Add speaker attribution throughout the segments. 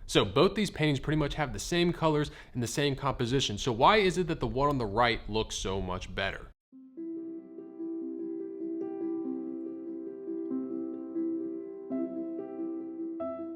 Speaker 1: So both these paintings pretty much have the same colors and the same composition. So why is it that the one on the right looks so much better?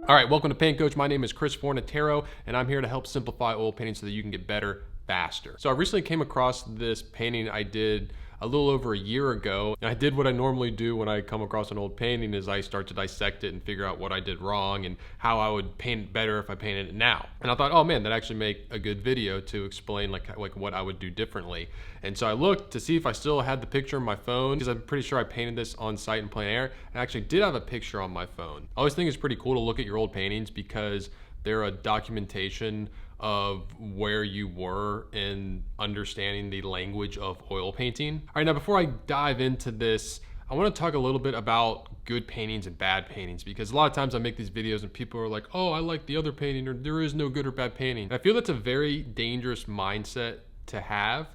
Speaker 1: All right, welcome to Paint Coach. My name is Chris Fornatero, and I'm here to help simplify oil painting so that you can get better faster. So I recently came across this painting I did a little over a year ago. And I did what I normally do when I come across an old painting is I start to dissect it and figure out what I did wrong and how I would paint it better if I painted it now. And I thought, oh man, that actually make a good video to explain like what I would do differently. And so I looked to see if I still had the picture on my phone, because I'm pretty sure I painted this on site in plein air. And I actually did have a picture on my phone. I always think it's pretty cool to look at your old paintings because they're a documentation of where you were in understanding the language of oil painting. All right, now before I dive into this, I want to talk a little bit about good paintings and bad paintings, because a lot of times I make these videos and people are like, oh, I like the other painting, or there is no good or bad painting. And I feel that's a very dangerous mindset to have.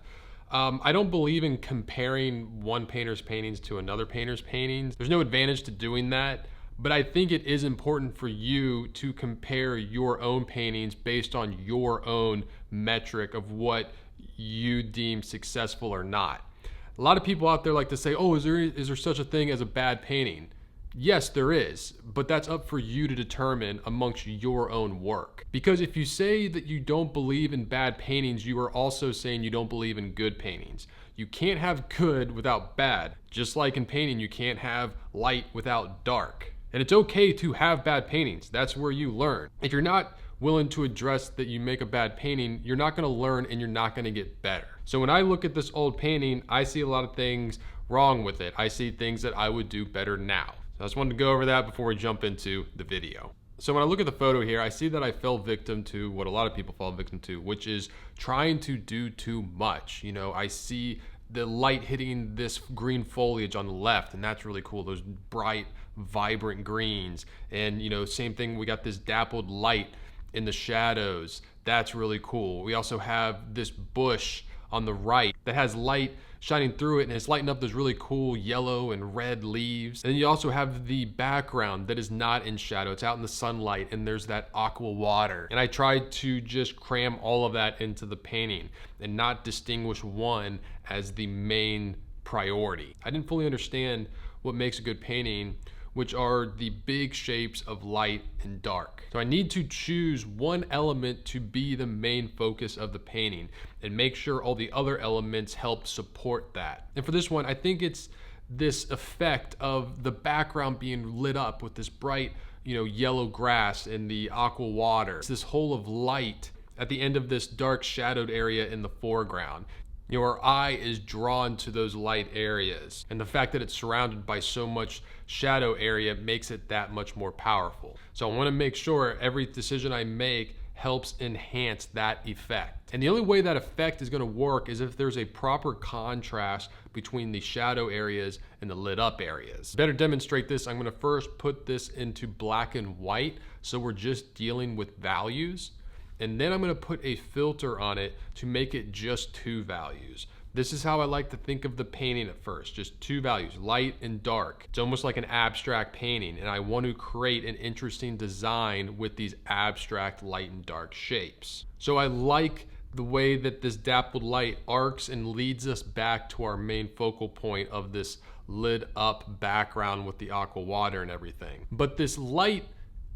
Speaker 1: I don't believe in comparing one painter's paintings to another painter's paintings. There's no advantage to doing that. But I think it is important for you to compare your own paintings based on your own metric of what you deem successful or not. A lot of people out there like to say, oh, is there such a thing as a bad painting? Yes, there is, but that's up for you to determine amongst your own work. Because if you say that you don't believe in bad paintings, you are also saying you don't believe in good paintings. You can't have good without bad. Just like in painting, you can't have light without dark. And it's okay to have bad paintings. That's where you learn. If you're not willing to address that you make a bad painting, you're not gonna learn and you're not gonna get better. So when I look at this old painting, I see a lot of things wrong with it. I see things that I would do better now. So I just wanted to go over that before we jump into the video. So when I look at the photo here, I see that I fell victim to what a lot of people fall victim to, which is trying to do too much. You know, I see the light hitting this green foliage on the left, and that's really cool. Those bright, vibrant greens. And you know, same thing, we got this dappled light in the shadows. That's really cool. We also have this bush on the right that has light shining through it, and it's lighting up those really cool yellow and red leaves. And then you also have the background that is not in shadow. It's out in the sunlight, and there's that aqua water. And I tried to just cram all of that into the painting and not distinguish one as the main priority. I didn't fully understand what makes a good painting, which are the big shapes of light and dark. So I need to choose one element to be the main focus of the painting and make sure all the other elements help support that. And for this one, I think it's this effect of the background being lit up with this bright, yellow grass and the aqua water. It's this hole of light at the end of this dark shadowed area in the foreground. Our eye is drawn to those light areas, and the fact that it's surrounded by so much shadow area makes it that much more powerful. So I want to make sure every decision I make helps enhance that effect. And the only way that effect is going to work is if there's a proper contrast between the shadow areas and the lit up areas. To better demonstrate this, I'm going to first put this into black and white, so we're just dealing with values. And then I'm going to put a filter on it to make it just two values. This is how I like to think of the painting at first, just two values, light and dark. It's almost like an abstract painting, and I want to create an interesting design with these abstract light and dark shapes. So I like the way that this dappled light arcs and leads us back to our main focal point of this lit up background with the aqua water and everything. But this light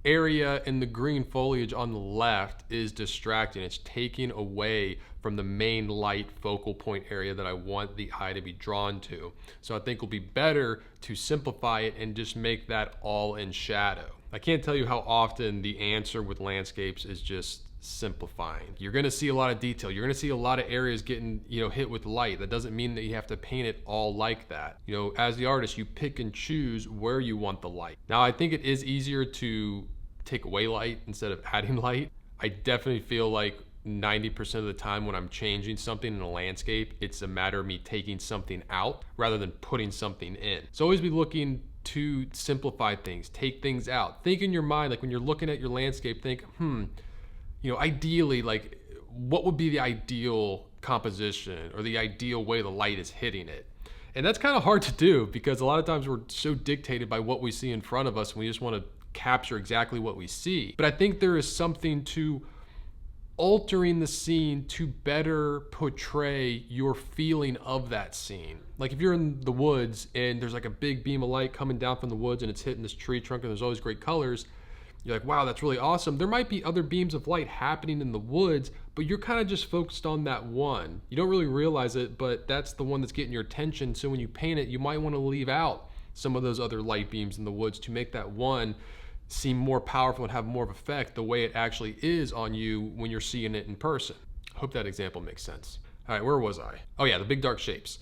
Speaker 1: area in the green foliage on the left is distracting. It's taking away from the main light focal point area that I want the eye to be drawn to. So I think it'll be better to simplify it and just make that all in shadow. I can't tell you how often the answer with landscapes is just simplifying. You're going to see a lot of detail. You're going to see a lot of areas getting, hit with light. That doesn't mean that you have to paint it all like that. As the artist, you pick and choose where you want the light. Now, I think it is easier to take away light instead of adding light. I definitely feel like 90% of the time when I'm changing something in a landscape, it's a matter of me taking something out rather than putting something in. So always be looking to simplify things, take things out. Think in your mind, like when you're looking at your landscape, think, ideally, like what would be the ideal composition or the ideal way the light is hitting it? And that's kind of hard to do because a lot of times we're so dictated by what we see in front of us and we just want to capture exactly what we see. But I think there is something to altering the scene to better portray your feeling of that scene. Like if you're in the woods and there's like a big beam of light coming down from the woods and it's hitting this tree trunk and there's always great colors, you're like, wow, that's really awesome. There might be other beams of light happening in the woods, but you're kind of just focused on that one. You don't really realize it, but that's the one that's getting your attention. So when you paint it, you might want to leave out some of those other light beams in the woods to make that one seem more powerful and have more of effect the way it actually is on you when you're seeing it in person. Hope that example makes sense. All right, where was I? Oh yeah, the big dark shapes.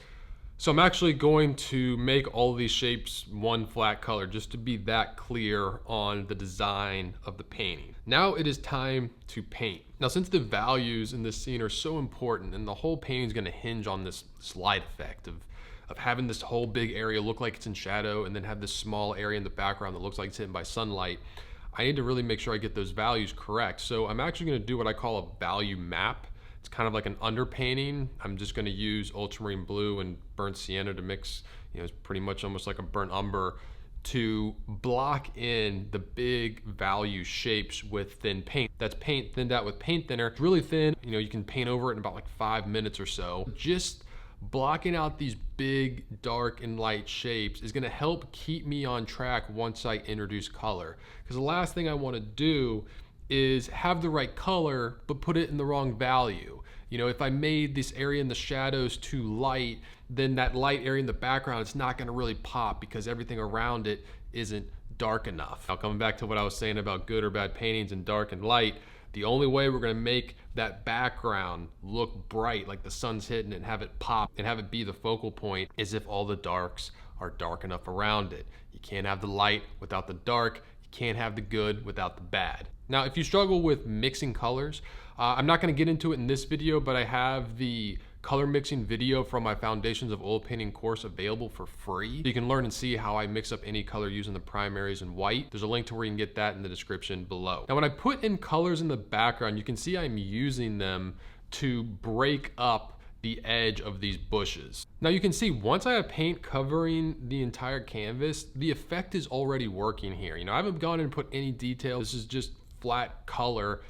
Speaker 1: So I'm actually going to make all of these shapes one flat color just to be that clear on the design of the painting. Now it is time to paint. Now since the values in this scene are so important and the whole painting is going to hinge on this light effect of having this whole big area look like it's in shadow and then have this small area in the background that looks like it's hidden by sunlight, I need to really make sure I get those values correct. So I'm actually going to do what I call a value map. It's kind of like an underpainting. I'm just going to use ultramarine blue and burnt sienna to mix, it's pretty much almost like a burnt umber to block in the big value shapes with thin paint. That's paint thinned out with paint thinner. It's really thin. You can paint over it in about like 5 minutes or so. Just blocking out these big dark and light shapes is going to help keep me on track once I introduce color. Because the last thing I want to do is have the right color but put it in the wrong value. If I made this area in the shadows too light, then that light area in the background, it's not going to really pop because everything around it isn't dark enough. Now coming back to what I was saying about good or bad paintings and dark and light, the only way we're going to make that background look bright, like the sun's hitting it, and have it pop and have it be the focal point, is if all the darks are dark enough around it. You can't have the light without the dark. You can't have the good without the bad. Now, if you struggle with mixing colors, I'm not going to get into it in this video, but I have the color mixing video from my Foundations of Oil Painting course available for free. You can learn and see how I mix up any color using the primaries and white. There's a link to where you can get that in the description below. Now, when I put in colors in the background, you can see I'm using them to break up the edge of these bushes. Now you can see once I have paint covering the entire canvas, the effect is already working here. I haven't gone and put any detail. This is just flat color,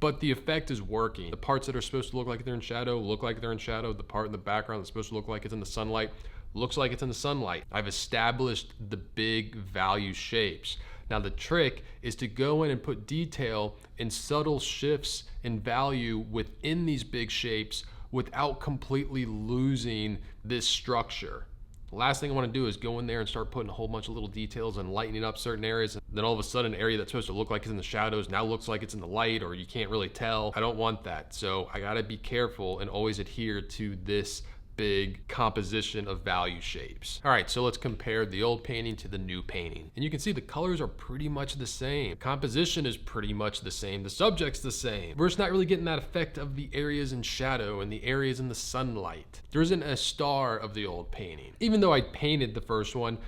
Speaker 1: but the effect is working. The parts that are supposed to look like they're in shadow look like they're in shadow. The part in the background that's supposed to look like it's in the sunlight looks like it's in the sunlight. I've established the big value shapes. Now the trick is to go in and put detail and subtle shifts in value within these big shapes without completely losing this structure. The last thing I want to do is go in there and start putting a whole bunch of little details and lightening up certain areas. Then all of a sudden, an area that's supposed to look like it's in the shadows now looks like it's in the light, or you can't really tell. I don't want that. So I got to be careful and always adhere to this big composition of value shapes. All right, so let's compare the old painting to the new painting. And you can see the colors are pretty much the same. Composition is pretty much the same. The subject's the same. We're just not really getting that effect of the areas in shadow and the areas in the sunlight. There isn't a star of the old painting. Even though I painted the first one,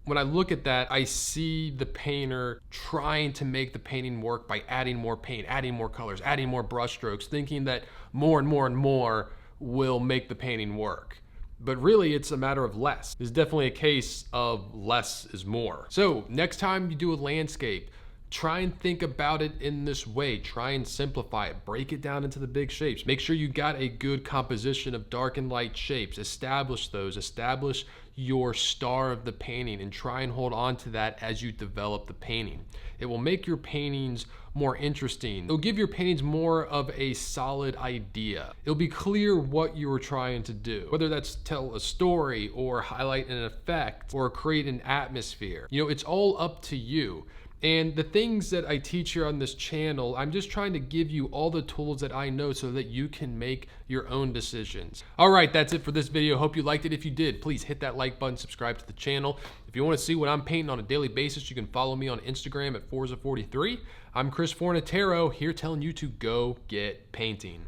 Speaker 1: when I look at that, I see the painter trying to make the painting work by adding more paint, adding more colors, adding more brush strokes, thinking that more and more and more will make the painting work. But really it's a matter of less. There's definitely a case of less is more. So next time you do a landscape, try and think about it in this way. Try and simplify it. Break it down into the big shapes. Make sure you got a good composition of dark and light shapes. Establish those. Establish your star of the painting and try and hold on to that as you develop the painting. It will make your paintings more interesting. It'll give your paintings more of a solid idea. It'll be clear what you were trying to do, whether that's tell a story or highlight an effect or create an atmosphere. It's all up to you. And the things that I teach here on this channel, I'm just trying to give you all the tools that I know so that you can make your own decisions. All right, that's it for this video. Hope you liked it. If you did, please hit that like button, subscribe to the channel. If you want to see what I'm painting on a daily basis, you can follow me on Instagram at Forza43. I'm Chris Fornatero, here telling you to go get painting.